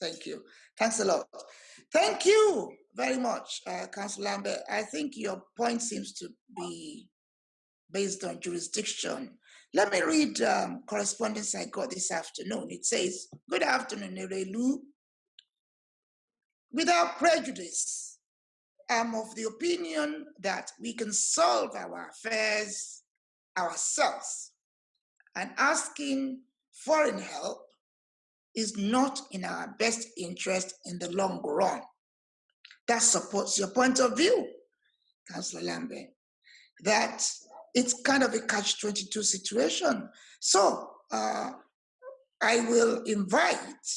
Thank you. Thanks a lot. Thank you very much, Councillor Lambert. I think your point seems to be based on jurisdiction. Let me read correspondence I got this afternoon. It says, "Good afternoon, Erelu. Without prejudice, I'm of the opinion that we can solve our affairs ourselves, and asking foreign help is not in our best interest in the long run." That supports your point of view, Councillor Lambert, that it's kind of a catch-22 situation. So I will invite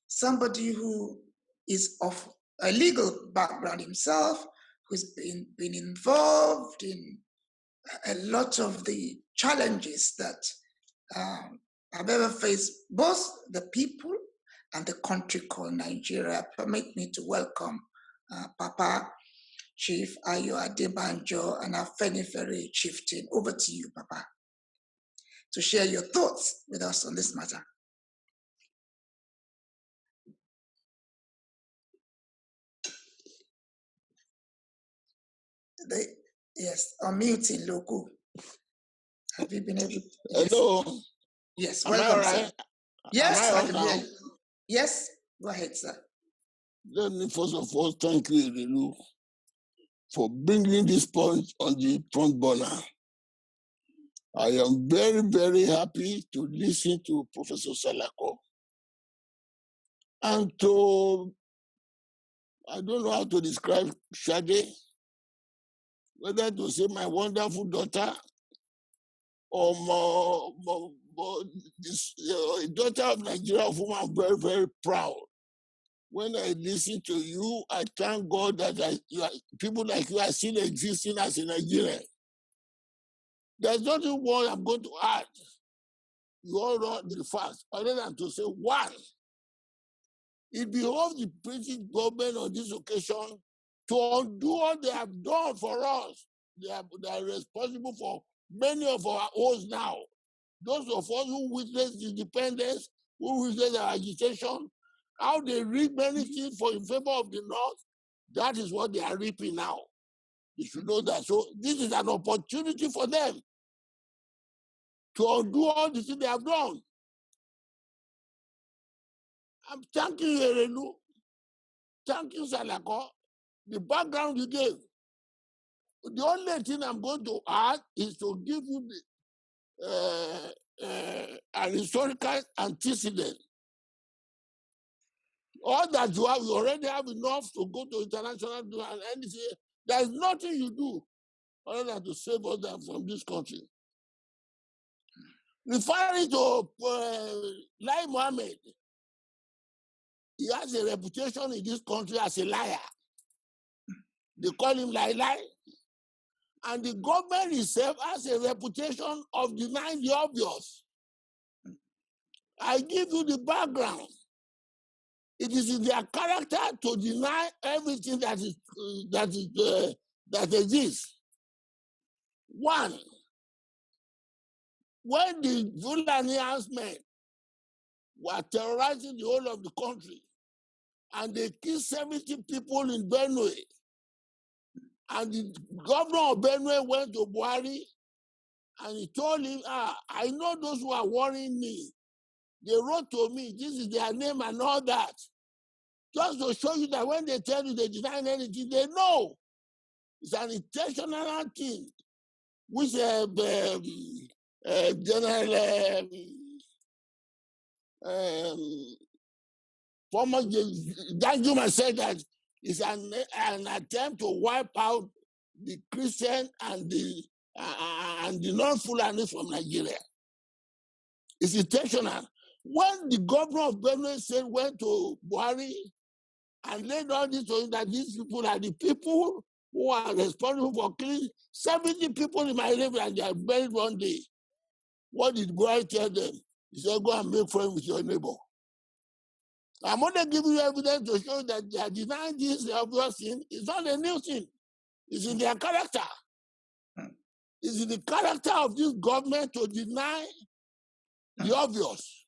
somebody who is of a legal background himself, who's been involved in a lot of the challenges that I've ever faced, both the people and the country called Nigeria. Permit me to welcome Papa Chief Ayo Adebanjo and Afenifere Chieftain. Over to you, Papa, to share your thoughts with us on this matter. Yes, unmuting local. Have you been able to? Hello. Yes, Am welcome, I right? sir. Yes, Am I I can hear you. Yes, go ahead, sir. Let me first of all thank you, Irelu, for bringing this point on the front burner. I am very, very happy to listen to Professor Salako and to, I don't know how to describe Shade, whether to say my wonderful daughter or this daughter of Nigeria, of whom I'm very, very proud. When I listen to you, I thank God that people like you are still existing as a Nigerian. There's nothing more I'm going to add. You all know the facts, other than to say, one, it behoves the British government on this occasion to undo what they have done for us. They are responsible for many of our woes now. Those of us who witnessed the independence, who witnessed our agitation, how they reap many things in favor of the North, that is what they are reaping now. You should know that. So this is an opportunity for them to undo all the things they have done. I'm thanking you, Erelu. Thank you, Salako. The background you gave. The only thing I'm going to add is to give you an historical antecedent. All that you have, you already have enough to go to international and anything. There is nothing you do other than to save us from this country. Referring to Lai Mohammed, he has a reputation in this country as a liar. They call him Lai Lai. And the government itself has a reputation of denying the obvious. I give you the background. It is in their character to deny everything that exists. One, when the Fulani men were terrorizing the whole of the country, and they killed 70 people in Benue, and the governor of Benue went to Buhari, and he told him, I know those who are worrying me. They wrote to me, this is their name and all that. Just to show you that when they tell you they deny anything, they know. It's an intentional thing, which General former Danjuma said that it's an attempt to wipe out the Christian and the non-Fulani from Nigeria. It's intentional. When the governor of Benue went to Buhari and laid on this on that these people are the people who are responsible for killing 70 people in my area and they are buried one day. What did Buhari tell them? He said, go and make friends with your neighbor. I'm only giving you evidence to show that they are denying this obvious thing. It's not a new thing. It's in their character. It's in the character of this government to deny the obvious.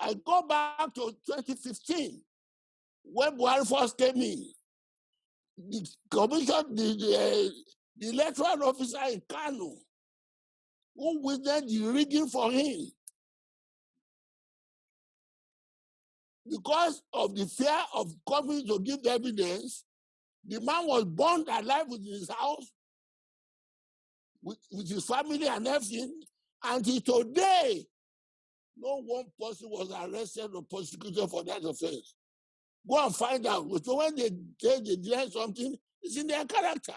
I go back to 2015 when Buhari first came in. The commission, the electoral officer in Kano, who witnessed the rigging for him, because of the fear of coming to give evidence, the man was burned alive within his house, with his family and everything. Until today, no one person was arrested or prosecuted for that offense. Go and find out. So when they say they did something, it's in their character.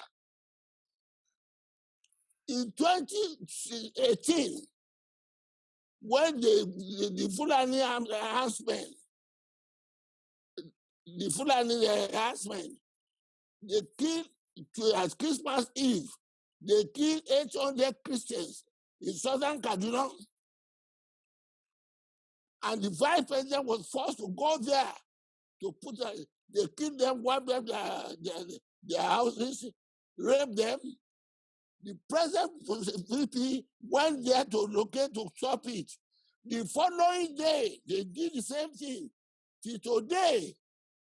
In 2018, when the Fulani harassment, they killed, at Christmas Eve, they killed 800 Christians in southern Kaduna. And the vice president was forced to go there to put, they killed them, wiped up their houses, raped them. The president VP went there to locate, to stop it. The following day, they did the same thing. Till today,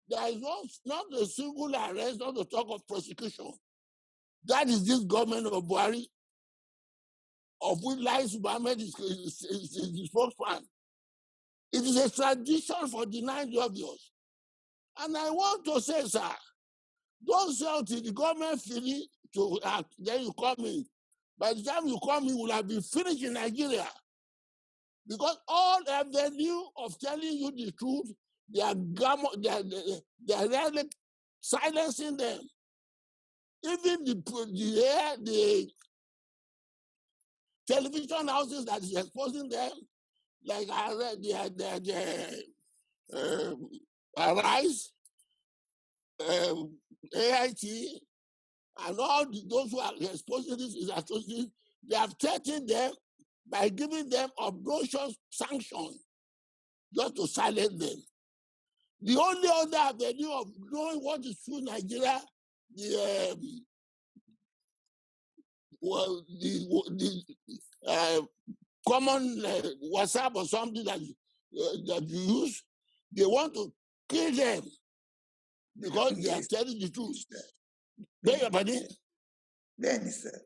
there is not a single arrest, not to talk of prosecution. That is this government of Buhari, of which Lais Mohammed is the spokesman. It is a tradition for denying the obvious. And I want to say, sir, don't say until the government finish to act, then you come in. By the time you come in, you will have been finished in Nigeria. Because all avenue of telling you the truth, they are really silencing them. Even the television houses that is exposing them, like I read Arise, AIT, and all those who are exposing this is associated, they have threatened them by giving them obnoxious sanctions just to silence them. The only other avenue of knowing what is true in Nigeria, the common WhatsApp or something that you use, they want to kill them because they are telling the truth. Beg your pardon? Then, sir.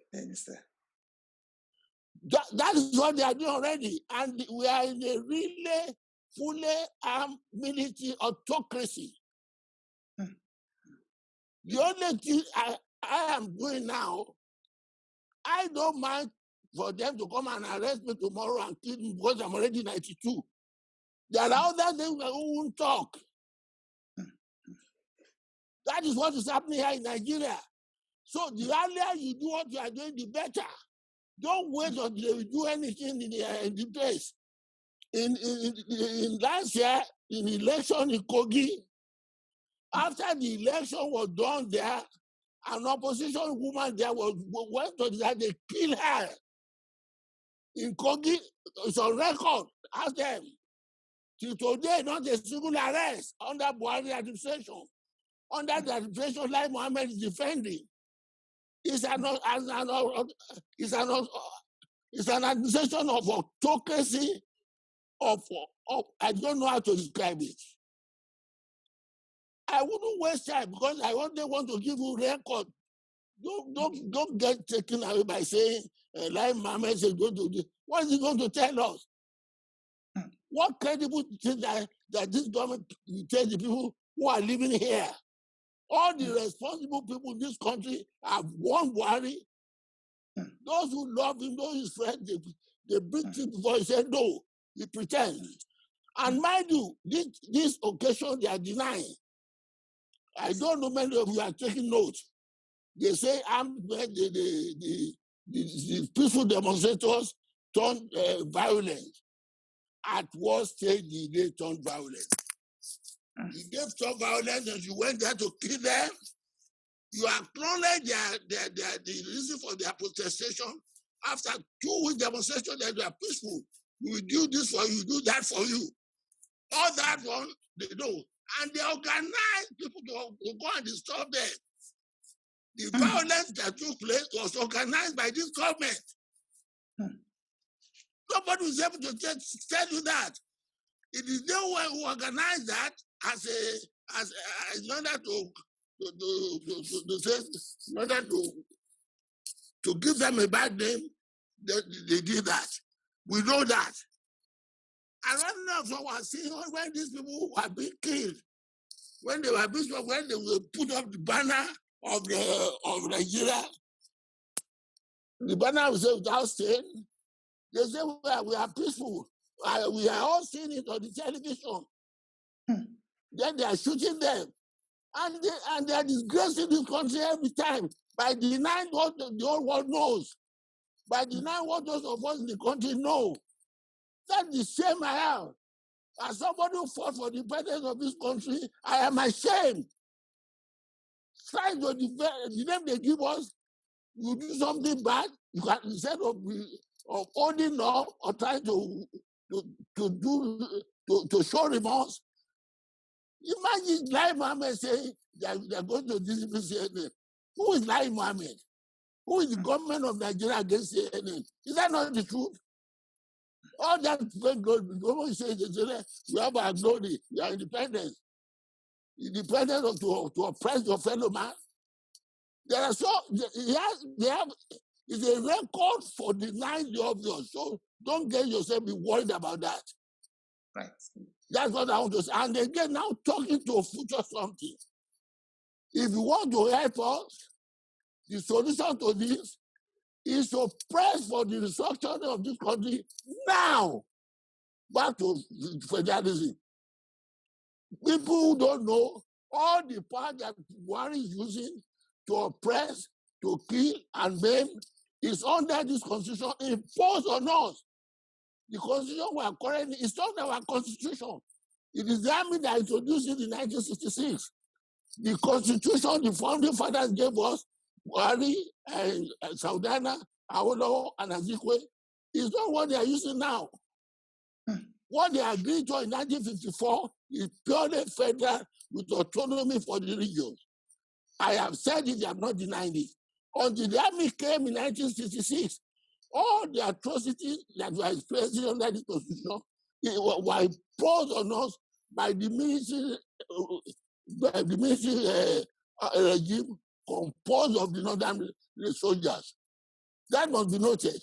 That is what they are doing already. And we are in a really fully armed military autocracy. The only thing I am doing now, I don't mind for them to come and arrest me tomorrow and kill me because I'm already 92. There are other things who won't talk. That is what is happening here in Nigeria. So the earlier you do what you are doing, the better. Don't wait until they do anything in the place. In last year, in election in Kogi, after the election was done there, an opposition woman there went to that, they killed her. In Kogi, it's on record. Ask them. Till today, not a single arrest under Buhari administration. Under the administration, Lai Mohammed is defending. It's an administration of autocracy, of I don't know how to describe it. I wouldn't waste time because I only want to give you record. Don't get taken away by saying Lai Mohammed is going to do. What is he going to tell us? What credible thing that this government will tell the people who are living here? All the responsible people in this country have won Buhari. Those who love him, those his friends, they bring him before he said no, he pretends. And mind you, this occasion they are denying. I don't know many of you are taking notes. They say the peaceful demonstrators turned violent. At what stage did they turn violent? If they turned violent and you went there to kill them, you acknowledge the reason for their protestation. After 2 week demonstration that they are peaceful, we will do this for you, do that for you. All that one, they know. And they organize people to go and disturb them. The violence that took place was organized by this government. Nobody was able to tell you that. It is they who organize that as in order to say, in order to give them a bad name. They did that. We know that. And none of us were seeing when these people were being killed, when they were put up the banner of Nigeria, the banner was without stain. They say we are peaceful. We are all seeing it on the television. Then they are shooting them. And they are disgracing this country every time by denying what the whole world knows, by denying what those of us in the country know. That's the shame I have. As somebody who fought for the independence of this country, I am ashamed. Trying to defend the name they give us, you do something bad, you can, instead of holding up or trying to show remorse. Imagine Lai Mohammed saying they're going to discipline CNN. Who is Lai Mohammed? Who is the government of Nigeria against CNN? Is that not the truth? All that fake glory, the says we have our glory, we are independent. Independent of to oppress your fellow man. There are it's a record for denying the obvious. So don't get yourself be worried about that. Right. That's what I want to say. And again, now talking to a future something. If you want to help us, the solution to this is to press for the restructuring of this country now. Back to federalism. People who don't know all the power that Buhari is using to oppress, to kill, and maim is under this constitution imposed on us. The constitution we are currently, it's not our constitution. It is the army that introduced it in 1966. The constitution the founding fathers gave us, Buhari and Saudana, Awolowo, and Azikwe, is not what they are using now. What they agreed to in 1954 is purely federal with autonomy for the regions. I have said it, I have not denied it. Until the army came in 1966, all the atrocities that were expressed under the constitution were imposed on us by the military regime composed of the northern soldiers. That must be noted.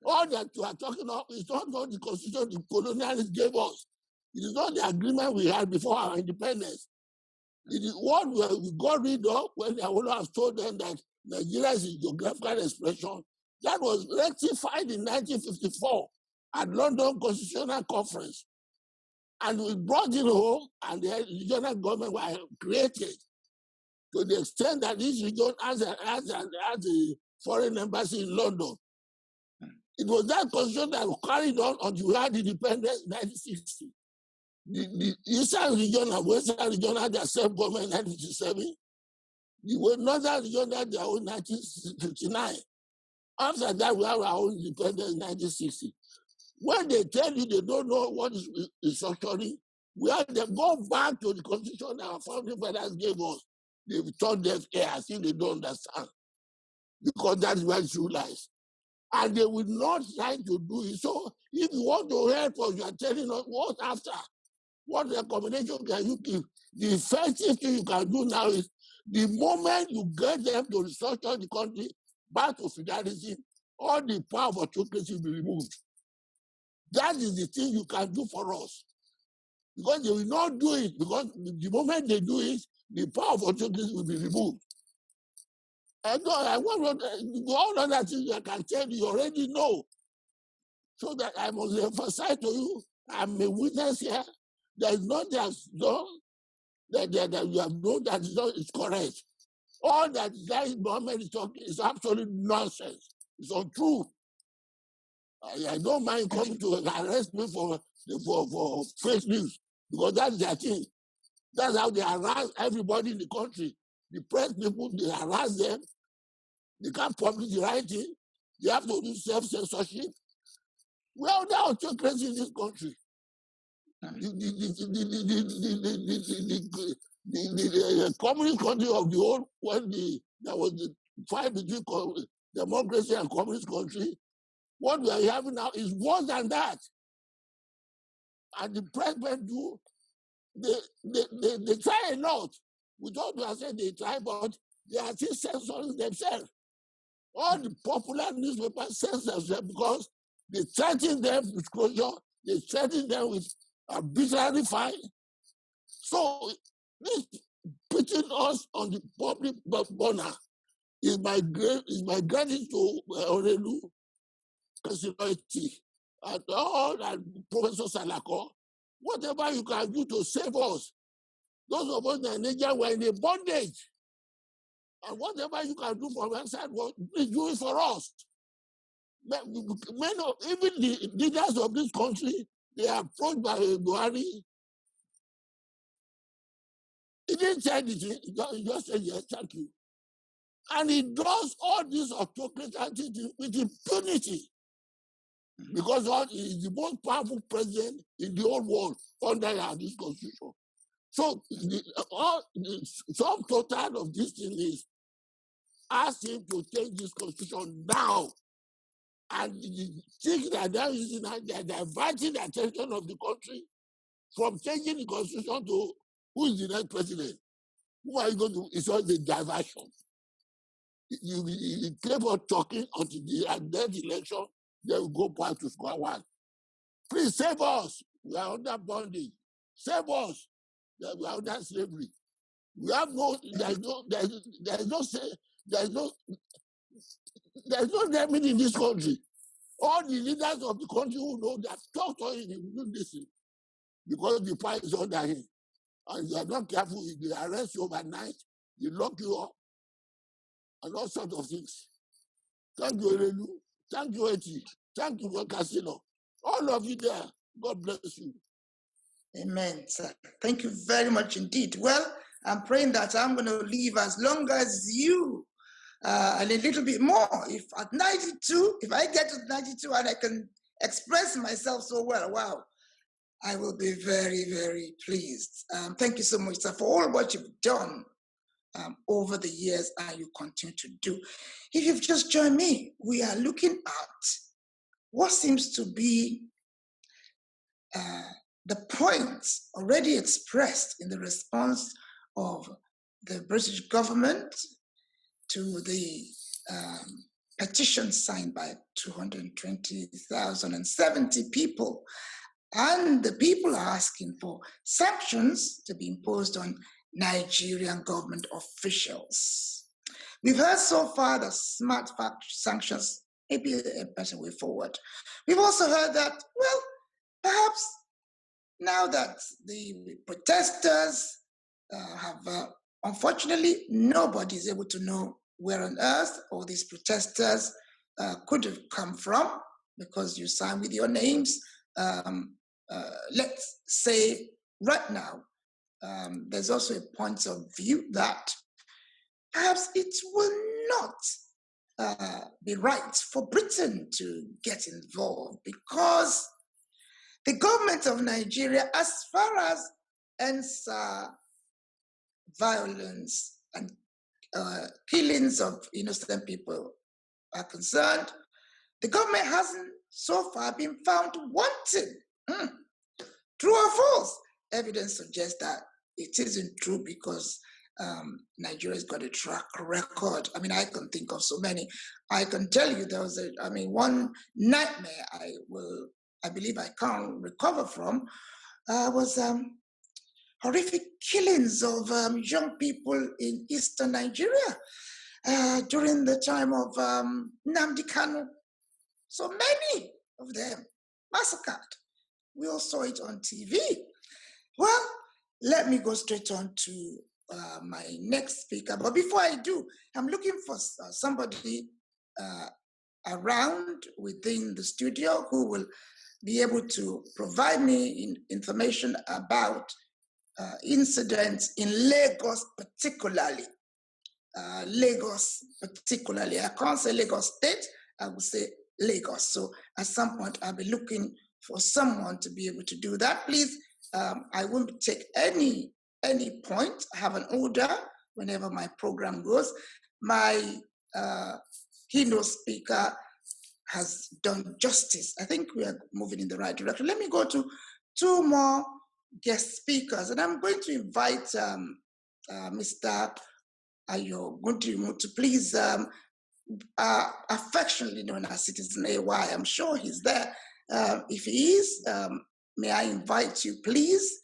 All that you are talking about is not what the constitution the colonialists gave us. It is not the agreement we had before our independence. It is what we got rid of when the Awolowo have told them that Nigeria is a geographical expression. That was rectified in 1954 at London Constitutional Conference. And we brought it home, and the regional government were created to the extent that this region has a foreign embassy in London. It was that constitution that carried on until we had independence in 1960. The Eastern region and Western region had their self-government in 1957. The Northern region had their own in 1959. After that, we have our own independence in 1960. When they tell you they don't know what is restructuring, we have to go back to the constitution that our founding fathers gave us. They've taught them here, I think they don't understand. Because that's where the truth lies. And they will not try to do it. So if you want to help us, you are telling us what after. What recommendation can you give? The effective thing you can do now is the moment you get them to restructure the country back to federalism, all the power of autocracy will be removed. That is the thing you can do for us. Because they will not do it, because the moment they do it, the power of autocracy will be removed. And I want all other things I can tell you already know. So that I must emphasize to you, I'm a witness here. There is nothing that's done that you have known that is correct. All that Lai Mohammed is talking is absolute nonsense. It's untrue. I don't mind coming to arrest me for fake news, because that's their thing. That's how they harass everybody in the country. The press people, they harass them. They can't publish the right thing. They have to do self-censorship. We are now autocracy in this country. The communist country of the world, when there was the fight between democracy and communist country, what we are having now is worse than that. and the president do, they try a lot. We don't say they try, but they are still censoring themselves. All the popular newspapers censor themselves because they threaten them with closure, they threaten them with arbitrary fine. So this putting us on the public burner is my gratitude to Orelu, Personality, and all and Professor Salako. Whatever you can do to save us. Those of us in Nigeria were in a bondage. And whatever you can do from outside, please do it for us. Even the leaders of this country, they are approached by Buhari. He didn't say anything, he just said, yes, thank you. And he does all this autocracy with impunity. Because he is the most powerful president in the whole world under this constitution. So the sum total of this thing is ask him to change this constitution now. And the things that they're using, they're diverting the attention of the country from changing the constitution to who is the next president. Who are you going to? It's all the diversion. You keep on talking until the next election, then we go back to square one. Please save us. We are under bondage. Save us. We are under slavery. We have there's no remedy in this country. All the leaders of the country who know that talk to him, he will listen. Because the power is under him. And you are not careful, they arrest you overnight, they lock you up, and all sorts of things. Thank you, Erelu. Thank you, Eti. Thank you, Casino. All of you there, God bless you. Amen, sir. Thank you very much indeed. Well, I'm praying that I'm going to live as long as you, and a little bit more. If at 92, if I get to 92 and I can express myself so well, wow, I will be very, very pleased. Thank you so much, sir, for all what you've done over the years and you continue to do. If you've just joined me, we are looking at what seems to be the points already expressed in the response of the British government to the petition signed by 220,070 people. And the people are asking for sanctions to be imposed on Nigerian government officials. We've heard so far that smart sanctions may be a better way forward. We've also heard that, well, perhaps now that the protesters have, unfortunately, nobody is able to know where on earth all these protesters could have come from, because you signed with your names. Let's say right now, there's also a point of view that perhaps it will not be right for Britain to get involved, because the government of Nigeria, as far as ENSA violence and killings of innocent people are concerned, the government hasn't so far been found wanting. True or false? Evidence suggests that it isn't true, because Nigeria's got a track record. I mean, I can think of so many. I can tell you there was one nightmare I believe I can't recover from was horrific killings of young people in eastern Nigeria during the time of Nnamdi Kanu. So many of them massacred. We all saw it on TV. Well, let me go straight on to my next speaker. But before I do, I'm looking for somebody around within the studio who will be able to provide me information about incidents in Lagos particularly. Lagos particularly. I can't say Lagos State, I will say Lagos. So at some point, I'll be looking for someone to be able to do that. Please, I won't take any point. I have an order whenever my program goes. My keynote speaker has done justice. I think we are moving in the right direction. Let me go to two more guest speakers, and I'm going to invite Mr. Ayo Guntimu to please, affectionately known as Citizen AY. I'm sure he's there. If he is, may I invite you, please,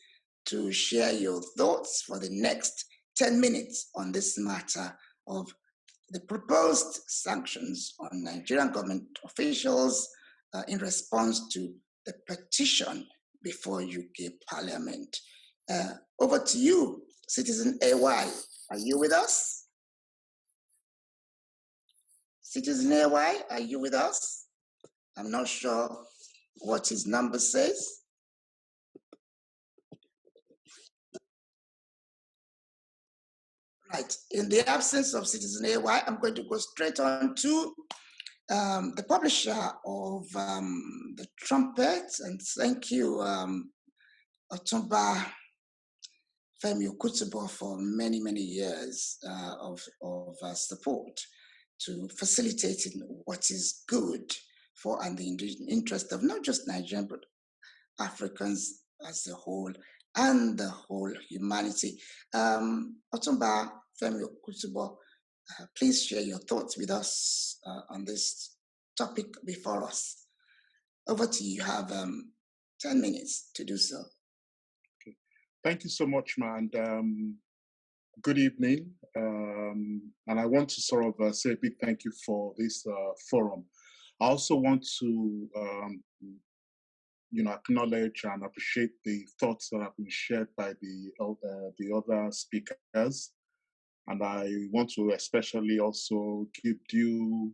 to share your thoughts for the next 10 minutes on this matter of the proposed sanctions on Nigerian government officials in response to the petition before UK Parliament. Over to you, Citizen AY. Are you with us? Citizen AY, are you with us? I'm not sure what his number says. Right. In the absence of Citizen AY, I'm going to go straight on to the publisher of the Trumpet, and thank you, Otumba Femi Okutubo, for many, many years of support to facilitating what is good for and the interest of not just Nigerian, but Africans as a whole and the whole humanity. Otumba Femi Okutubo, please share your thoughts with us on this topic before us. Over to you. You have 10 minutes to do so. Okay. Thank you so much, man. Good evening. And I want to sort of say a big thank you for this forum. I also want to acknowledge and appreciate the thoughts that have been shared by the other speakers. And I want to especially also give due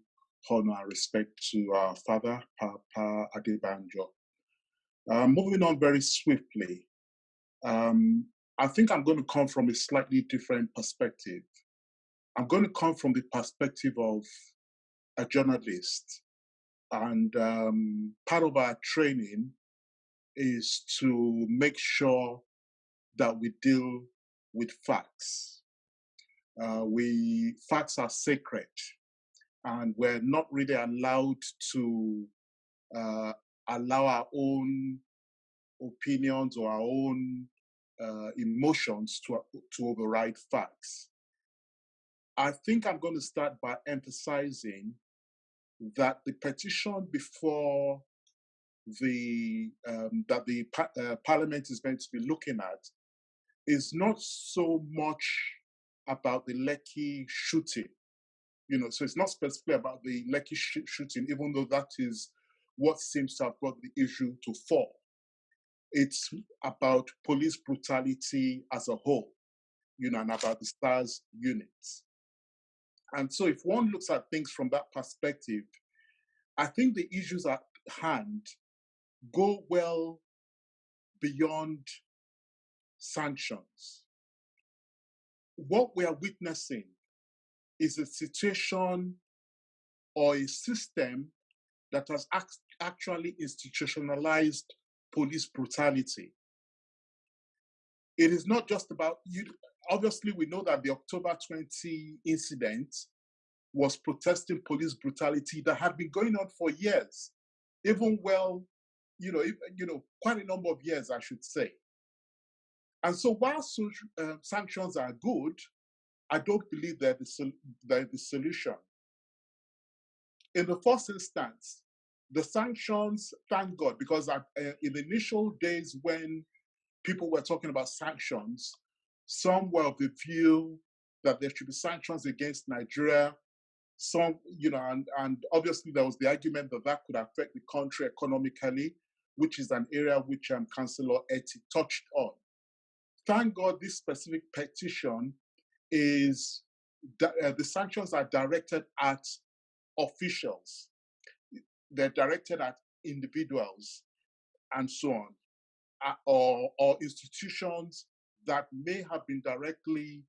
honor and respect to our father, Papa Adebanjo. Moving on very swiftly, I think I'm going to come from a slightly different perspective. I'm going to come from the perspective of a journalist. And part of our training is to make sure that we deal with facts. Facts are sacred, and we're not really allowed to allow our own opinions or our own emotions to override facts. I think I'm going to start by emphasizing that the petition before that the Parliament is going to be looking at is not so much about the Lekki shooting, so it's not specifically about the Lekki shooting, even though that is what seems to have brought the issue to fore. It's about police brutality as a whole, and about the STARS units. And so if one looks at things from that perspective, I think the issues at hand go well beyond sanctions. What we are witnessing is a situation or a system that has actually institutionalized police brutality. It is not just about you. Obviously, we know that the October 20 incident was protesting police brutality that had been going on for years, even quite a number of years, I should say. And so while sanctions are good, I don't believe they're the solution. In the first instance, the sanctions, thank God, because in the initial days when people were talking about sanctions, some were of the view that there should be sanctions against Nigeria. Some, and obviously there was the argument that could affect the country economically, which is an area which Councillor Eti touched on. Thank God this specific petition is, the sanctions are directed at officials. They're directed at individuals and so on, or institutions that may have been directly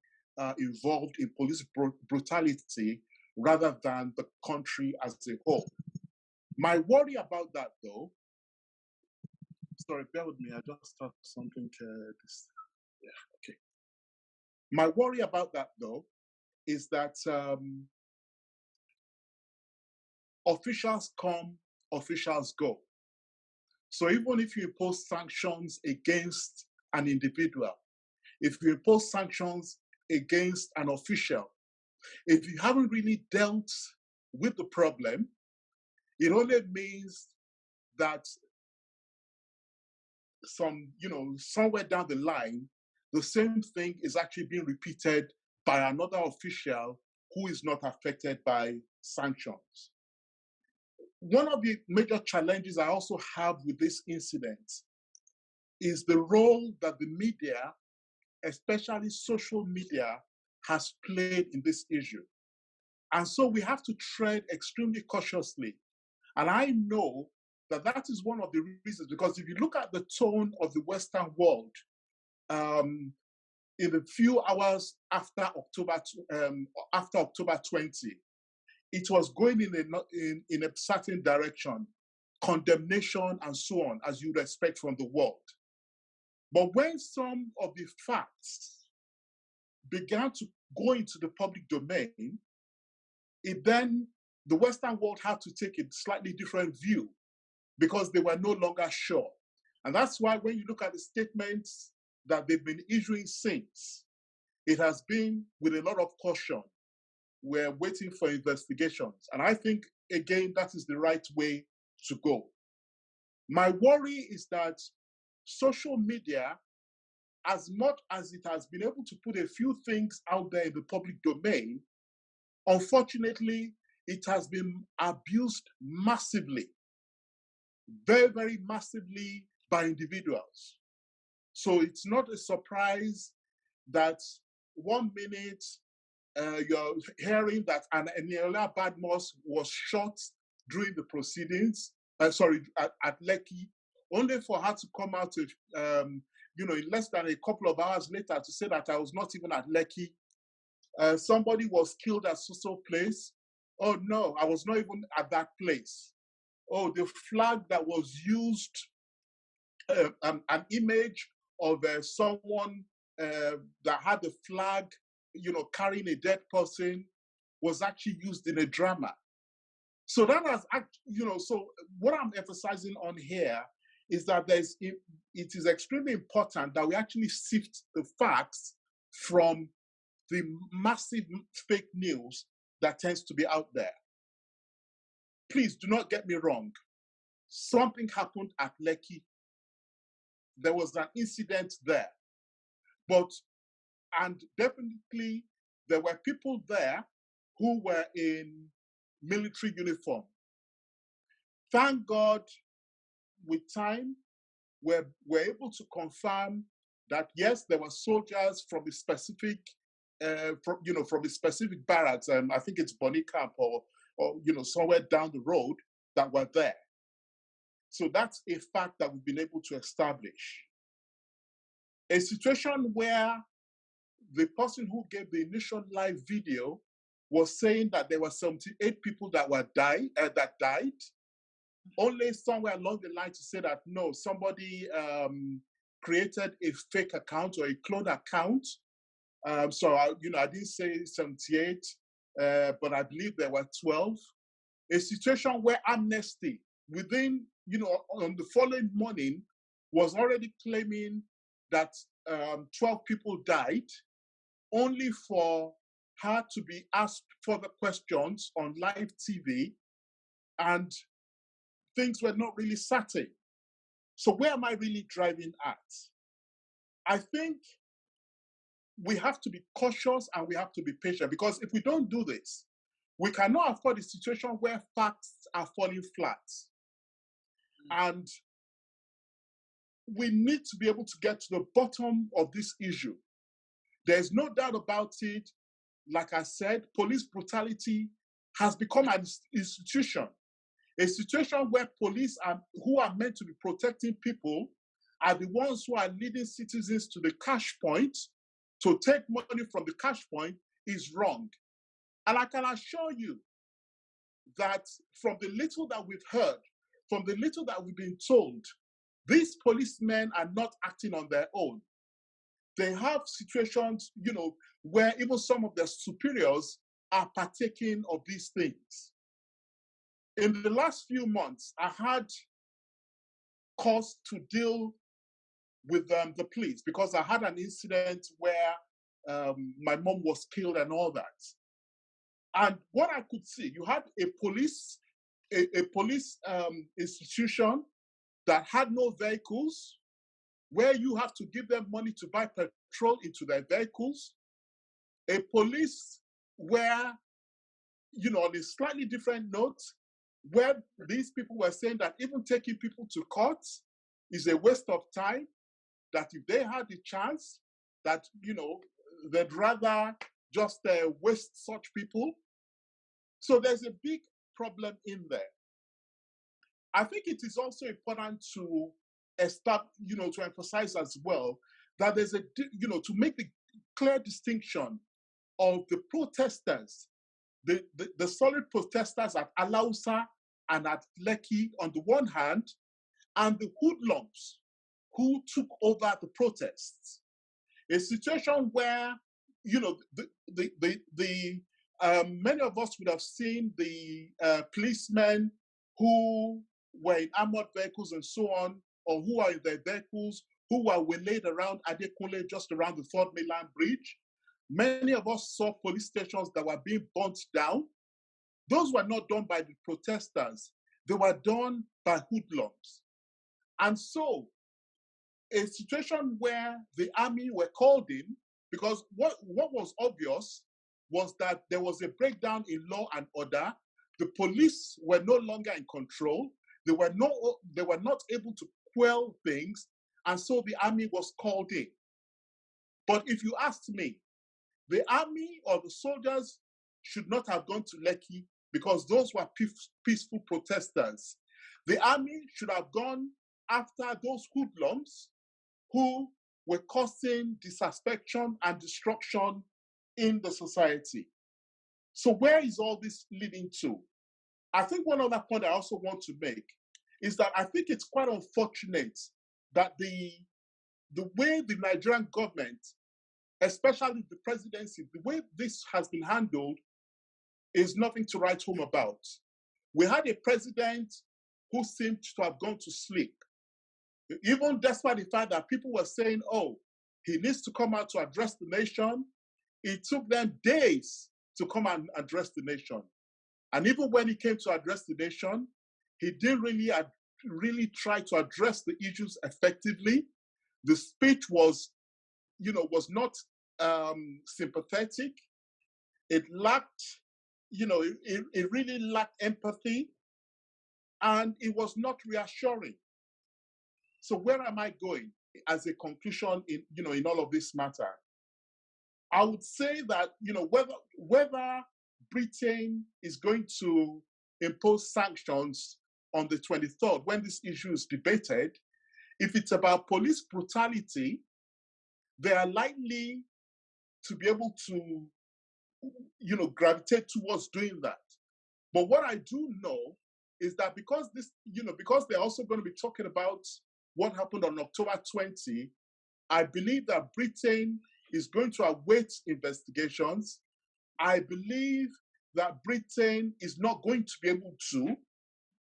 involved in police brutality rather than the country as a whole. My worry about that, though, sorry, bear with me, I just started something. Okay. My worry about that, though, is that officials come, officials go. So even if you impose sanctions against an individual, if you impose sanctions against an official, if you haven't really dealt with the problem, it only means that somewhere down the line, the same thing is actually being repeated by another official who is not affected by sanctions. One of the major challenges I also have with this incident is the role that the media, especially social media, has played in this issue. And so we have to tread extremely cautiously. And I know that that is one of the reasons, because if you look at the tone of the Western world, in the few hours after October 20, it was going in a certain direction, condemnation and so on, as you'd expect from the world. But when some of the facts began to go into the public domain, the Western world had to take a slightly different view because they were no longer sure. And that's why when you look at the statements that they've been issuing since, it has been with a lot of caution. We're waiting for investigations. And I think, again, that is the right way to go. My worry is that social media, as much as it has been able to put a few things out there in the public domain, unfortunately, it has been abused massively, very, very massively by individuals. So it's not a surprise that 1 minute you're hearing that Eniola Badmus was shot during the proceedings, at Lekki, only for her to come out to, in less than a couple of hours later to say that I was not even at Lekki. Somebody was killed at so place. Oh no, I was not even at that place. Oh, the flag that was used, an image of someone that had the flag, carrying a dead person, was actually used in a drama. So that has, so what I'm emphasizing on here is that it is extremely important that we actually sift the facts from the massive fake news that tends to be out there. Please do not get me wrong. Something happened at Lekki. There was an incident there. And definitely there were people there who were in military uniform. Thank God, with time, we're able to confirm that yes, there were soldiers from a specific, from a specific barracks. I think it's Bonny Camp or somewhere down the road that were there. So that's a fact that we've been able to establish. A situation where the person who gave the initial live video was saying that there were 78 people that died, only somewhere along the line to say that no, somebody created a fake account or a cloned account. So I didn't say 78, but I believe there were 12. A situation where Amnesty, within, on the following morning, was already claiming that 12 people died, only for her to be asked further questions on live TV, and things were not really certain. So where am I really driving at? I think we have to be cautious and we have to be patient, because if we don't do this, we cannot afford a situation where facts are falling flat. And we need to be able to get to the bottom of this issue. There's no doubt about it. Like I said, police brutality has become an institution. A situation where police who are meant to be protecting people are the ones who are leading citizens to the cash point. To take money from the cash point is wrong. And I can assure you that from the little that we've heard, from the little that we've been told, these policemen are not acting on their own. They have situations, where even some of their superiors are partaking of these things. In the last few months, I had course to deal with the police, because I had an incident where my mom was killed and all that. And what I could see, you had a police institution that had no vehicles, where you have to give them money to buy petrol into their vehicles. A police where, on a slightly different note, where these people were saying that even taking people to court is a waste of time, that if they had the chance, that, they'd rather just waste such people. So there's a big problem in there. I think it is also important to to emphasize as well that there's to make the clear distinction of the protesters, the solid protesters at Alausa and at Lekki on the one hand, and the hoodlums who took over the protests. A situation where, many of us would have seen the policemen who were in armored vehicles and so on, or who are in their vehicles, who were waylaid around Adekunle, just around the 3rd Mainland Bridge. Many of us saw police stations that were being burnt down. Those were not done by the protesters. They were done by hoodlums. And so, a situation where the army were called in, because what was obvious was that there was a breakdown in law and order. The police were no longer in control. They were not able to quell things, and so the army was called in. But if you ask me, the army or the soldiers should not have gone to Lekki, because those were peaceful protesters. The army should have gone after those hoodlums who were causing disaffection and destruction in the society. So where is all this leading to? I think one other point I also want to make is that I think it's quite unfortunate that the way the Nigerian government, especially the presidency, the way this has been handled is nothing to write home about. We had a president who seemed to have gone to sleep. Even despite the fact that people were saying, oh, he needs to come out to address the nation, it took them days to come and address the nation. And even when he came to address the nation, he didn't really try to address the issues effectively. The speech was not sympathetic. It lacked, it really lacked empathy, and it was not reassuring. So where am I going as a conclusion in all of this matter? I would say that, whether Britain is going to impose sanctions on the 23rd, when this issue is debated, if it's about police brutality, they are likely to be able to, gravitate towards doing that. But what I do know is that because they're also going to be talking about what happened on October 20, I believe that Britain is going to await investigations. I believe that Britain is not going to be able to,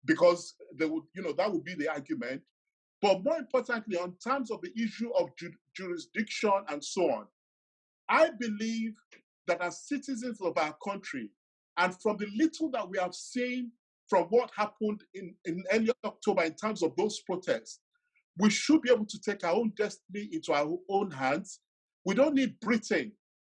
because they would, that would be the argument. But more importantly, on terms of the issue of jurisdiction and so on, I believe that as citizens of our country, and from the little that we have seen from what happened in early October in terms of those protests, we should be able to take our own destiny into our own hands. We don't need Britain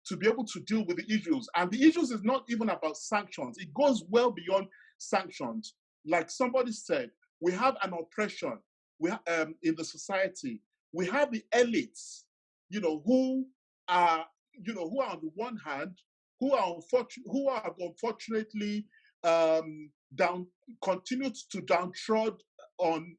to be able to deal with the issues. And the issues is not even about sanctions. It goes well beyond sanctions. Like somebody said, we have an oppression in the society. We have the elites, who are on the one hand, who are unfortunately continued to downtrod on,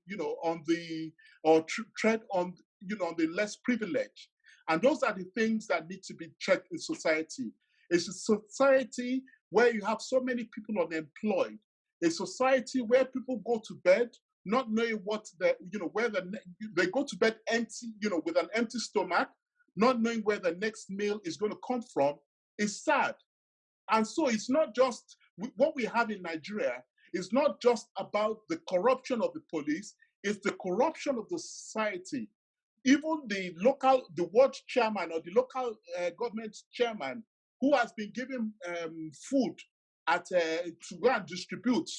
tread on, on the less privileged. And those are the things that need to be checked in society. It's a society where you have so many people unemployed. A society where people go to bed not knowing what they go to bed empty, with an empty stomach, not knowing where the next meal is going to come from, is sad. And so it's not just what we have in Nigeria. It's not just about the corruption of the police. It's the corruption of the society. Even the ward chairman or the local government chairman who has been given food to go and distribute.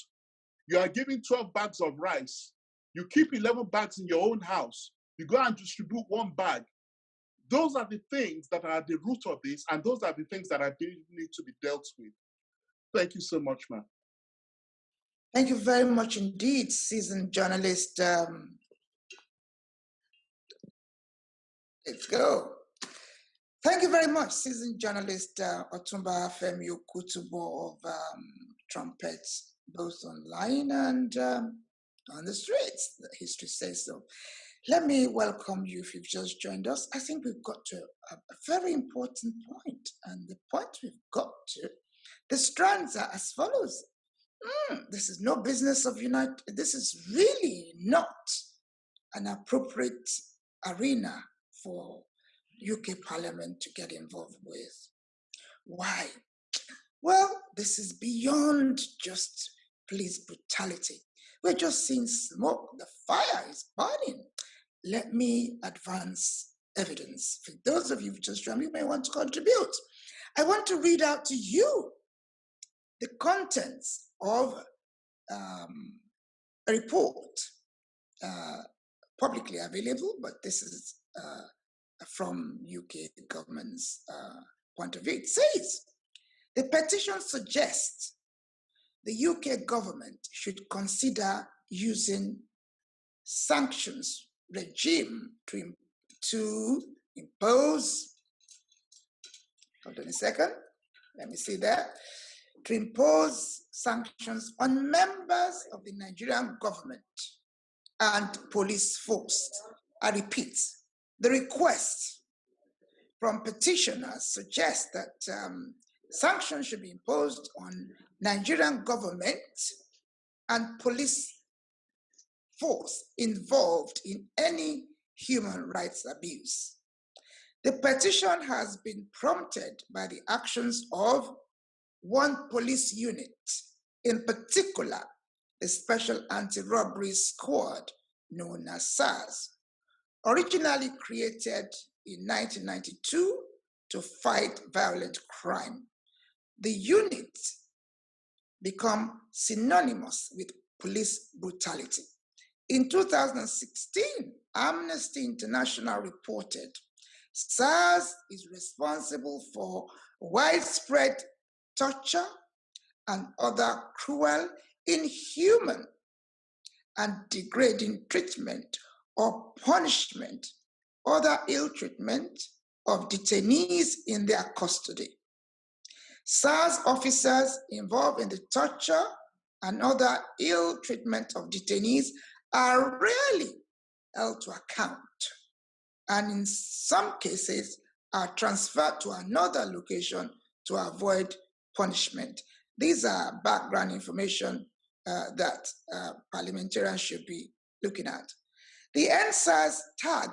You are giving 12 bags of rice. You keep 11 bags in your own house. You go and distribute 1 bag. Those are the things that are at the root of this, and those are the things that need to be dealt with. Thank you so much, ma'am. Thank you very much indeed, seasoned journalist. Let's go. Thank you very much, seasoned journalist Otumba Femi Okutubo of Trumpets, both online and on the streets. The history says so. Let me welcome you if you've just joined us. I think we've got to a very important point, and the point we've got to, the strands are as follows. This is no business of United. This is really not an appropriate arena for UK Parliament to get involved with. Why? Well, this is beyond just police brutality. We're just seeing smoke. The fire is burning. Let me advance evidence. For those of you who just joined, you may want to contribute. I want to read out to you the contents of a report publicly available, but this is from UK government's point of view. It says, the petition suggests the UK government should consider using sanctions regime to impose, hold on a second, let me see that, to impose sanctions on members of the Nigerian government and police force. I repeat, the request from petitioners suggests that sanctions should be imposed on Nigerian government and police force involved in any human rights abuse. The petition has been prompted by the actions of one police unit, in particular, the Special Anti-Robbery Squad, known as SARS, originally created in 1992 to fight violent crime. The unit become synonymous with police brutality. In 2016, Amnesty International reported SARS is responsible for widespread torture and other cruel, inhuman, and degrading treatment or punishment, other ill treatment of detainees in their custody. SARS officers involved in the torture and other ill treatment of detainees are rarely held to account, and in some cases are transferred to another location to avoid punishment. These are background information that parliamentarians should be looking at. The NSAS tag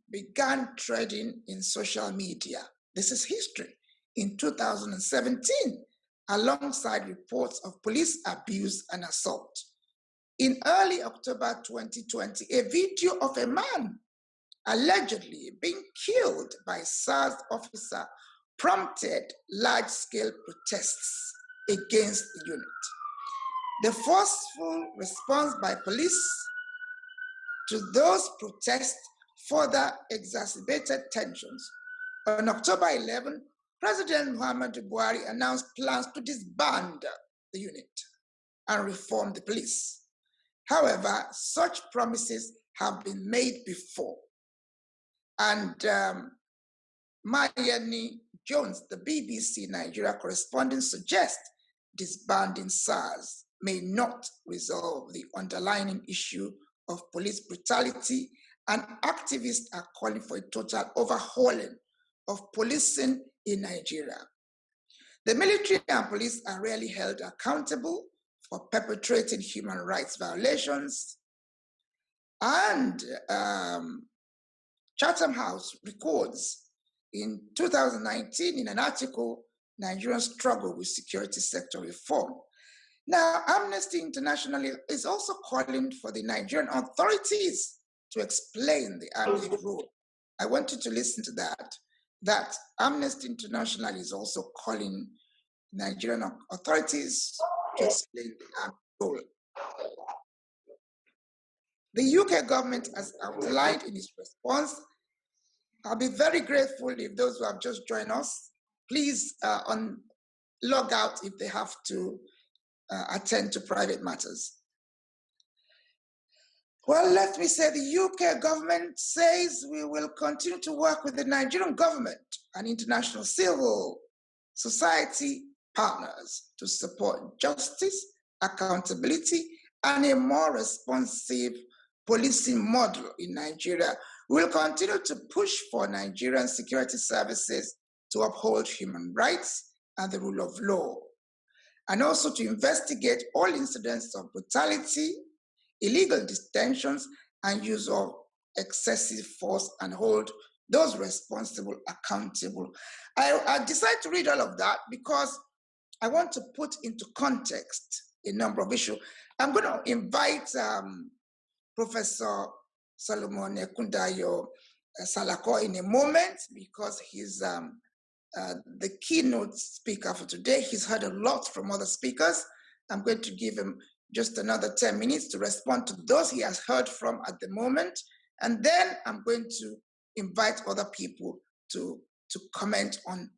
began trending in social media. This is history. In 2017, alongside reports of police abuse and assault. In early October 2020, a video of a man allegedly being killed by a SARS officer prompted large-scale protests against the unit. The forceful response by police to those protests further exacerbated tensions. On October 11, President Muhammadu Buhari announced plans to disband the unit and reform the police. However, such promises have been made before. And Mayeni Jones, the BBC Nigeria correspondent, suggests disbanding SARS may not resolve the underlying issue of police brutality, and activists are calling for a total overhauling of policing in Nigeria. The military and police are rarely held accountable for perpetrating human rights violations. And Chatham House records in 2019 in an article, Nigerian struggle with security sector reform. Now, Amnesty International is also calling for the Nigerian authorities to explain the army role. I want you to listen to that Amnesty International is also calling Nigerian authorities to explain the army role. The UK government has outlined in its response. I'll be very grateful if those who have just joined us, please log out if they have to attend to private matters. Well, let me say the UK government says we will continue to work with the Nigerian government and international civil society partners to support justice, accountability, and a more responsive policing model in Nigeria. We will continue to push for Nigerian security services to uphold human rights and the rule of law, and also to investigate all incidents of brutality, illegal detentions, and use of excessive force, and hold those responsible accountable. I decided to read all of that because I want to put into context a number of issues. I'm going to invite Professor Solomon Ekundayo Salako in a moment because he's the keynote speaker for today. He's heard a lot from other speakers. I'm going to give him just another 10 minutes to respond to those he has heard from at the moment. And then I'm going to invite other people to comment on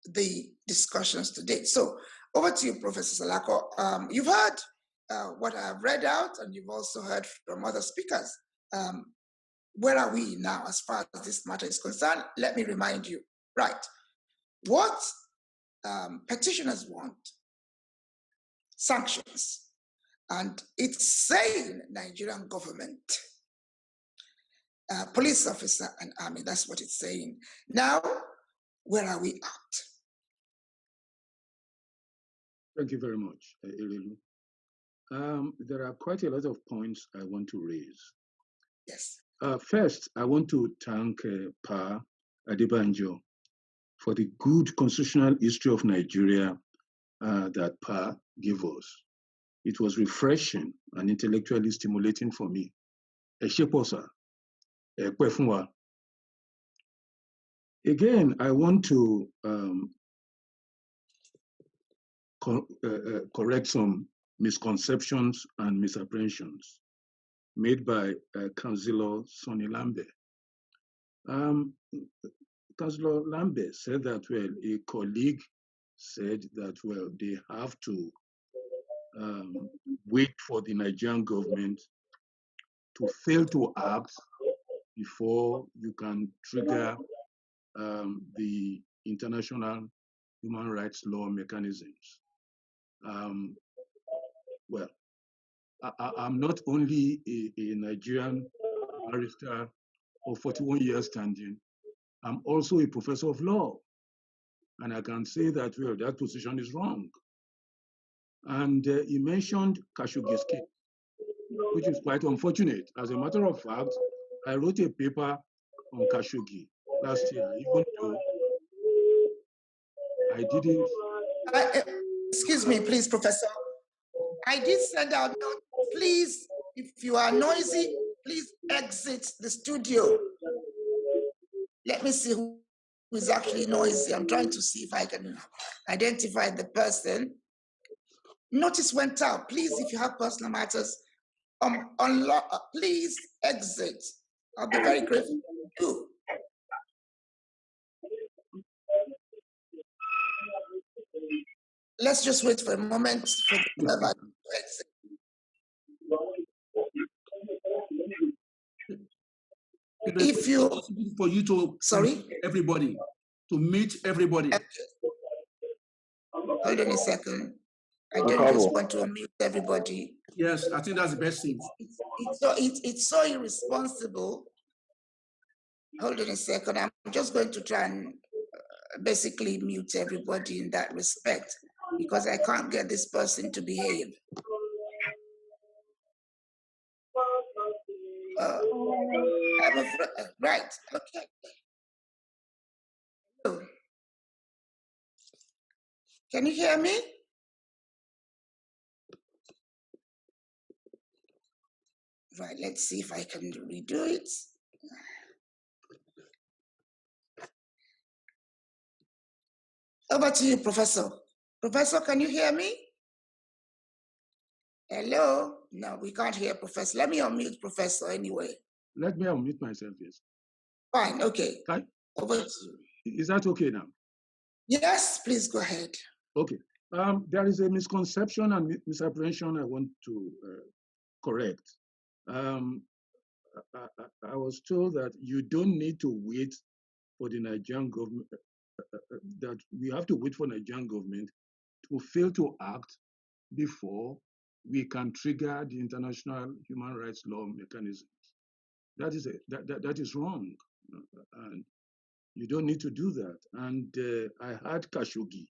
the discussions today. So over to you, Professor Salako. You've heard what I have read out, and you've also heard from other speakers. Where are we now as far as this matter is concerned? Let me remind you, right? What petitioners want, sanctions, and it's saying Nigerian government, police officer and army, that's what it's saying. Now, where are we at? Thank you very much, Erelu. There are quite a lot of points I want to raise. Yes. First, I want to thank Pa Adebanjo for the good constitutional history of Nigeria that Pa gave us. It was refreshing and intellectually stimulating for me. Again, I want to correct some misconceptions and misapprehensions made by Councillor Sonny Lambe. Councillor Lambe said that, well, a colleague said that, well, they have to wait for the Nigerian government to fail to act before you can trigger the international human rights law mechanisms. Well, I'm not only a Nigerian barrister of 41 years standing, I'm also a professor of law. And I can say that, well, that position is wrong. And he mentioned Khashoggi's case, which is quite unfortunate. As a matter of fact, I wrote a paper on Khashoggi last year, even though I didn't. Excuse me, please, Professor. I did send out notes. Please, if you are noisy, please exit the studio. Let me see who is actually noisy. I'm trying to see if I can identify the person. Notice went out. Please, if you have personal matters, please exit. I'll be very grateful to you. Let's just wait for a moment for the server to exit. If you for you to everybody to meet everybody. Hold on a second. I don't just want to unmute everybody. Yes, I think that's the best thing. It's so irresponsible. Hold on a second. I'm just going to try and basically mute everybody in that respect because I can't get this person to behave. I'm afraid, right, okay. So, can you hear me? Right, let's see if I can redo it. Over to you, Professor. Professor, can you hear me? Hello? No, we can't hear Professor. Let me unmute Professor anyway. Let me unmute myself, yes. Fine, okay. Fine. Over to you. Is that okay now? Yes, please go ahead. Okay. There is a misconception and misapprehension I want to correct. I was told that you don't need to wait for the Nigerian government, that we have to wait for Nigerian government to fail to act before we can trigger the international human rights law mechanisms. That is wrong, and you don't need to do that. And I had Khashoggi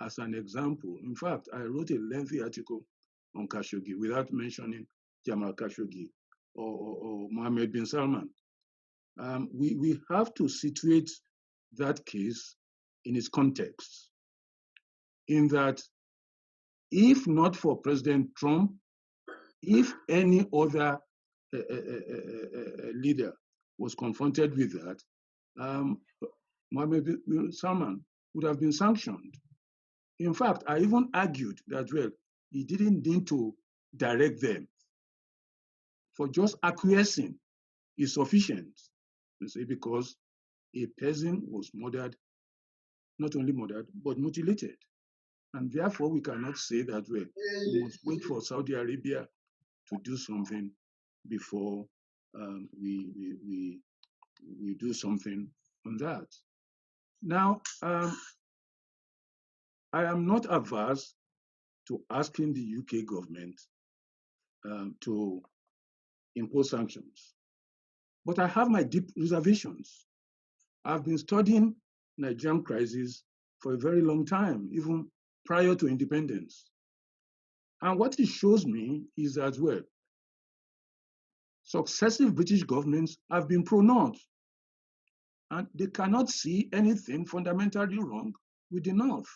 as an example. In fact, I wrote a lengthy article on Khashoggi without mentioning Jamal Khashoggi or Mohammed bin Salman. We have to situate that case in its context, in that if not for President Trump, if any other leader was confronted with that, Mohammed bin Salman would have been sanctioned. In fact, I even argued that, well, he didn't need to direct them. For just acquiescing is sufficient, you see, because a person was murdered, not only murdered, but mutilated. And therefore, we cannot say that, well, we must wait for Saudi Arabia to do something before we do something on that. Now, I am not averse to asking the UK government to impose sanctions, but I have my deep reservations. I've been studying Nigerian crisis for a very long time, even prior to independence. And what it shows me is that, well, successive British governments have been pro-North, and they cannot see anything fundamentally wrong with the North.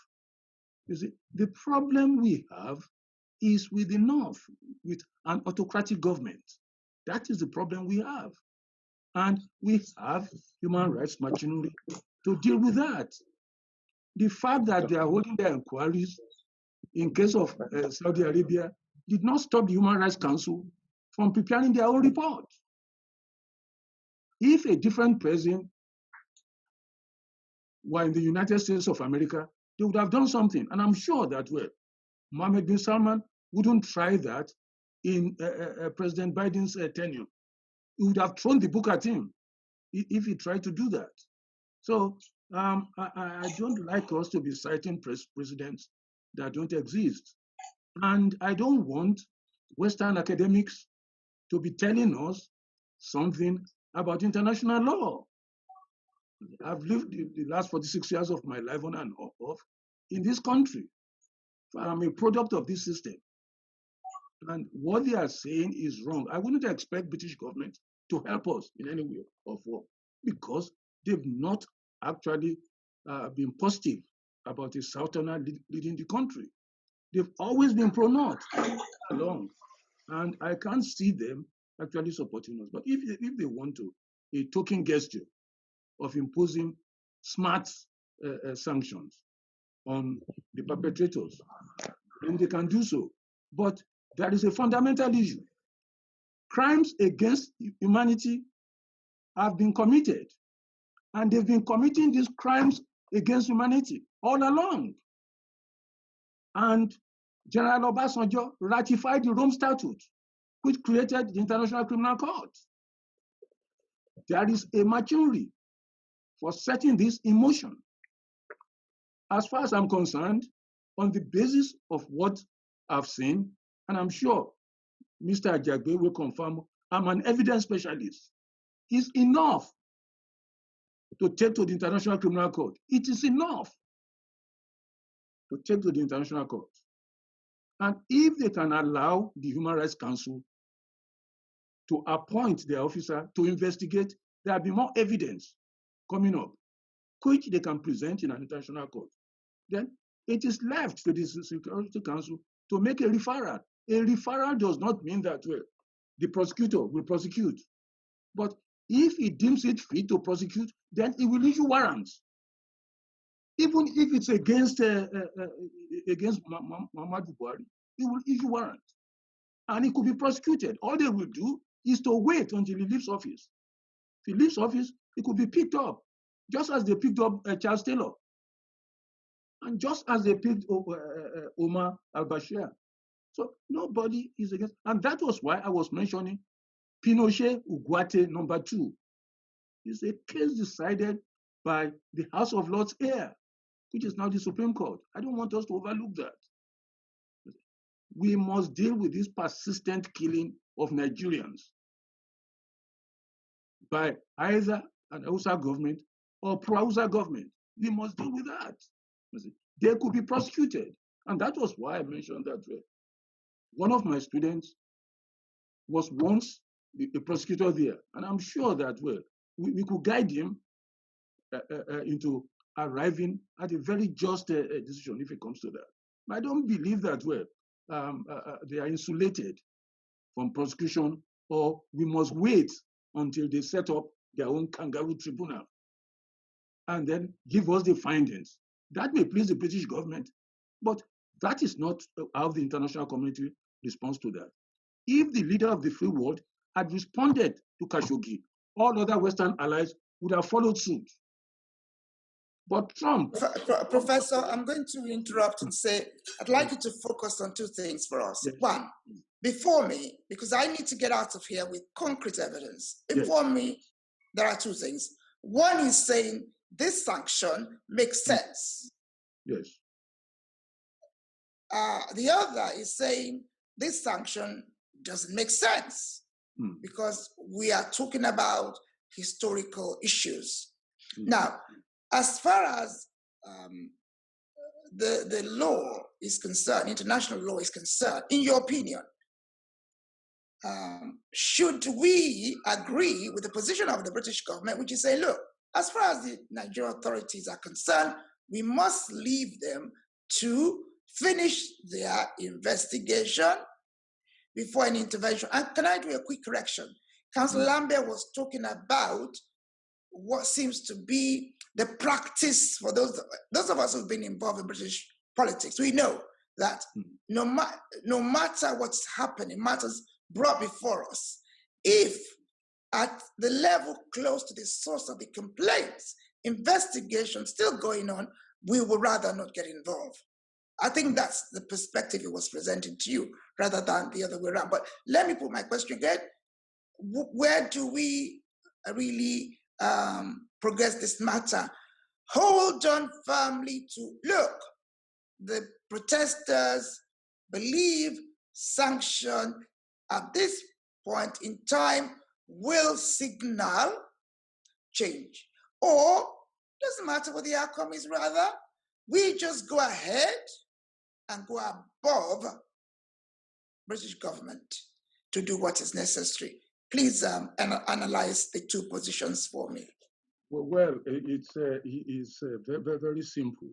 You see, the problem we have is with the North, with an autocratic government. That is the problem we have. And we have human rights machinery to deal with that. The fact that they are holding their inquiries in case of Saudi Arabia did not stop the Human Rights Council from preparing their own report. If a different person were in the United States of America, they would have done something. And I'm sure that, well, Mohammed bin Salman wouldn't try that in President Biden's tenure. He would have thrown the book at him if he tried to do that. So I don't like us to be citing presidents that don't exist. And I don't want Western academics to be telling us something about international law. I've lived the last 46 years of my life on and off in this country. I'm a product of this system. And what they are saying is wrong. I wouldn't expect British government to help us in any way or form, because they've not actually been positive about a Southerner leading the country. They've always been pro-North along. And I can't see them actually supporting us. But if they want to, a token gesture of imposing smart sanctions on the perpetrators, then they can do so. But there is a fundamental issue. Crimes against humanity have been committed, and they've been committing these crimes against humanity all along. And General Obasanjo ratified the Rome Statute, which created the International Criminal Court. There is a machinery for setting this in motion. As far as I'm concerned, on the basis of what I've seen, and I'm sure Mr. Ajagbe will confirm, I'm an evidence specialist. It's enough to take to the International Criminal Court. It is enough to take to the International Court. And if they can allow the Human Rights Council to appoint their officer to investigate, there will be more evidence coming up, which they can present in an international court. Then it is left to the Security Council to make a referral. A referral does not mean that, well, the prosecutor will prosecute. But if he deems it fit to prosecute, then he will issue warrants. Even if it's against Muhammadu Buhari, he will issue warrants. And he could be prosecuted. All they will do is to wait until he leaves office. If he leaves office, he could be picked up, just as they picked up Charles Taylor. And just as they picked up Omar al-Bashir. So nobody is against. And that was why I was mentioning Pinochet Ugarte #2. It's a case decided by the House of Lords here, which is now the Supreme Court. I don't want us to overlook that. We must deal with this persistent killing of Nigerians by either an Hausa government or pro-Hausa government. We must deal with that. They could be prosecuted. And that was why I mentioned that one of my students was once a prosecutor there. And I'm sure that we could guide him into arriving at a very just decision if it comes to that. But I don't believe that they are insulated from prosecution, or we must wait until they set up their own kangaroo tribunal and then give us the findings. That may please the British government, but that is not how the international community responds to that. If the leader of the free world had responded to Khashoggi, all other Western allies would have followed suit. But Trump... Professor, I'm going to interrupt and say, I'd like you to focus on two things for us. Yes. One, before me, because I need to get out of here with concrete evidence. Before me, there are two things. One is saying this sanction makes sense. Yes. The other is saying this sanction doesn't make sense because we are talking about historical issues. Now, as far as the law is concerned, international law is concerned, in your opinion, should we agree with the position of the British government, which is say, look, as far as the Nigerian authorities are concerned, we must leave them to finish their investigation before any intervention? And can I do a quick correction? Councillor Lambert was talking about what seems to be the practice for those of us who've been involved in British politics. We know that no matter what's happening, matters brought before us, if at the level close to the source of the complaints, investigation still going on, we would rather not get involved. I think that's the perspective it was presenting to you, rather than the other way around. But let me put my question again. Where do we really progress this matter? Hold on firmly to, look, the protesters believe sanction at this point in time will signal change. Or, doesn't matter what the outcome is, rather, we just go ahead and go above British government to do what is necessary. Please analyze the two positions for me. Well, it's very, very simple.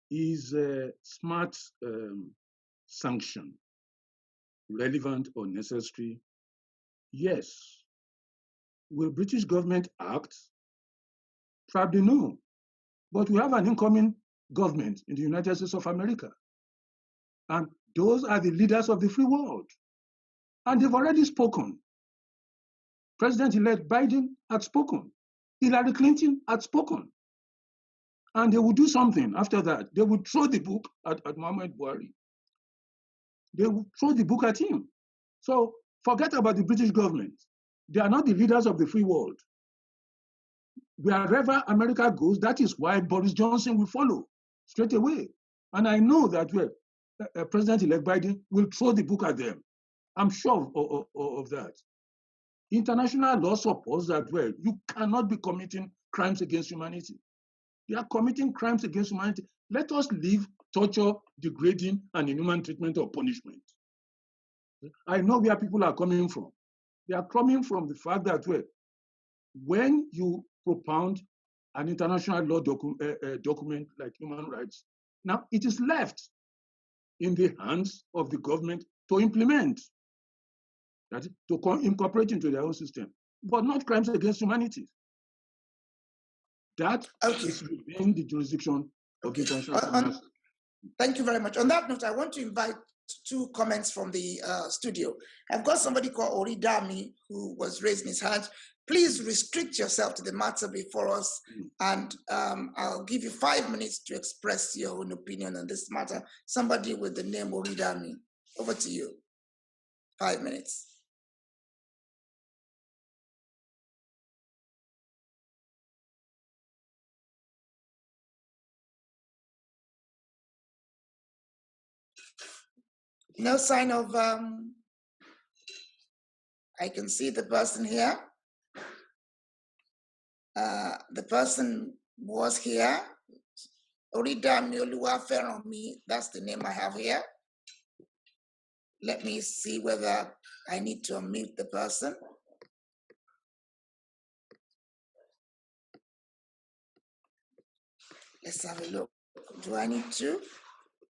Is a smart sanction relevant or necessary? Yes. Will British government act? Probably no. But we have an incoming government in the United States of America. And those are the leaders of the free world. And they've already spoken. President-elect Biden had spoken. Hillary Clinton had spoken. And they would do something after that. They would throw the book at Muhammadu Buhari. They would throw the book at him. So forget about the British government. They are not the leaders of the free world. Wherever America goes, that is why Boris Johnson will follow straight away. And I know that President-elect Biden will throw the book at them. I'm sure of that. International law supports that you cannot be committing crimes against humanity. They are committing crimes against humanity. Let us leave torture, degrading, and inhuman treatment or punishment. I know where people are coming from. They are coming from the fact that when you propound an international law document like human rights, now it is left in the hands of the government to implement. that to incorporate into their own system, but not crimes against humanity. That is within the jurisdiction of international criminal. Thank you very much. On that note, I want to invite two comments from the studio. I've got somebody called Oridami who was raising his hand. Please restrict yourself to the matter before us, and I'll give you 5 minutes to express your own opinion on this matter. Somebody with the name Oridami, over to you. 5 minutes. No sign of, I can see the person here. The person was here. Oridami Oluwaferanmi, that's the name I have here. Let me see whether I need to unmute the person. Let's have a look. Do I need to?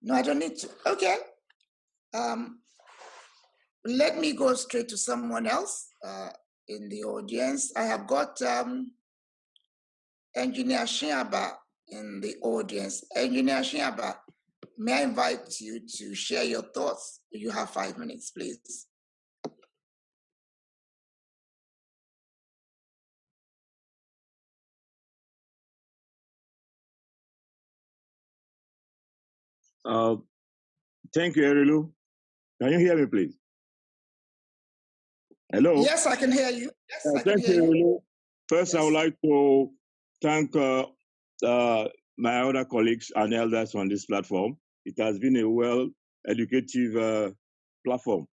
No, I don't need to. Okay. Let me go straight to someone else in the audience. I have got Engineer Shiaba in the audience. Engineer Shiaba, may I invite you to share your thoughts? You have 5 minutes, please. Thank you, Erilu. Can you hear me, please? Hello? Yes, I can hear you. Yes, I can thank hear you, you. Erilu. First, Yes. I would like to thank my other colleagues and elders on this platform. It has been a well-educative platform.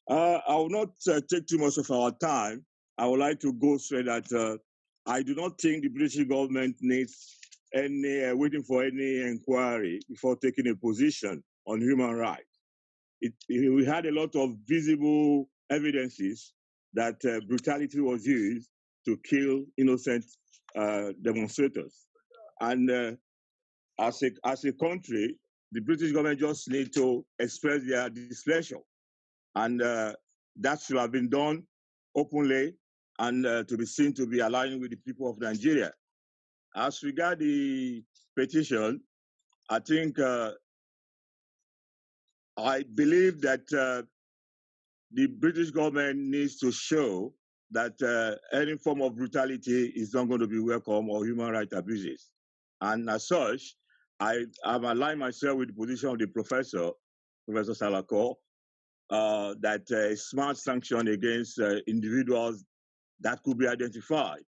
I will not take too much of our time. I would like to go straight that I do not think the British government needs any waiting for any inquiry before taking a position on human rights. We had a lot of visible evidences that brutality was used to kill innocent demonstrators. And as a country, the British government just need to express their displeasure. And that should have been done openly and to be seen to be aligning with the people of Nigeria. As regards the petition, I think I believe that the British government needs to show that any form of brutality is not going to be welcome or human rights abuses. And as such, I've aligned myself with the position of the Professor Salako, that smart sanction against individuals that could be identified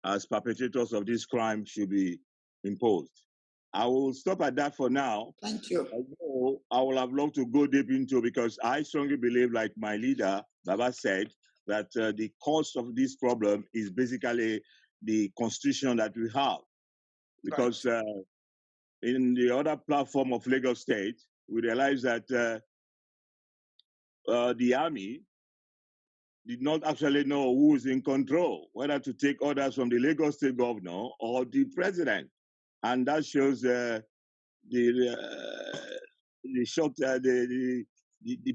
as perpetrators of this crime should be imposed. I will stop at that for now. Thank you. Although I would have loved to go deep into, because I strongly believe, like my leader, Baba said, that the cause of this problem is basically the constitution that we have. Because in the other platform of Lagos State, we realize that the army did not actually know who is in control, whether to take orders from the Lagos State governor or the president. And that shows the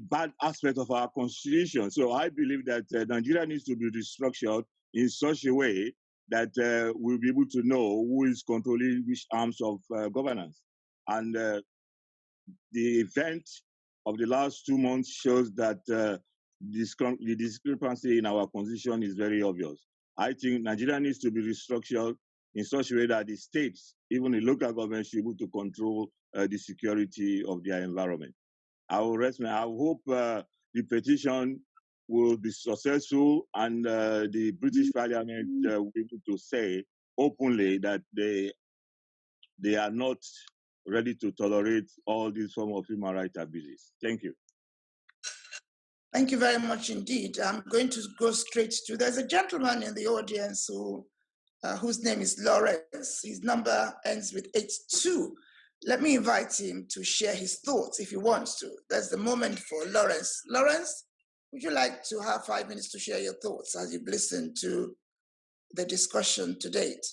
bad aspect of our constitution. So I believe that Nigeria needs to be restructured in such a way that we'll be able to know who is controlling which arms of governance. And the event of the last 2 months shows that the discrepancy in our constitution is very obvious. I think Nigeria needs to be restructured in such a way that the states, even the local governments, should be able to control the security of their environment. I hope the petition will be successful, and the British Parliament will be able to say openly that they are not ready to tolerate all these forms of human rights abuses. Thank you. Thank you very much indeed. I'm going to go straight to, there's a gentleman in the audience whose name is Lawrence. His number ends with 82. Let me invite him to share his thoughts if he wants to. That's the moment for Lawrence. Lawrence, would you like to have 5 minutes to share your thoughts as you've listened to the discussion to date?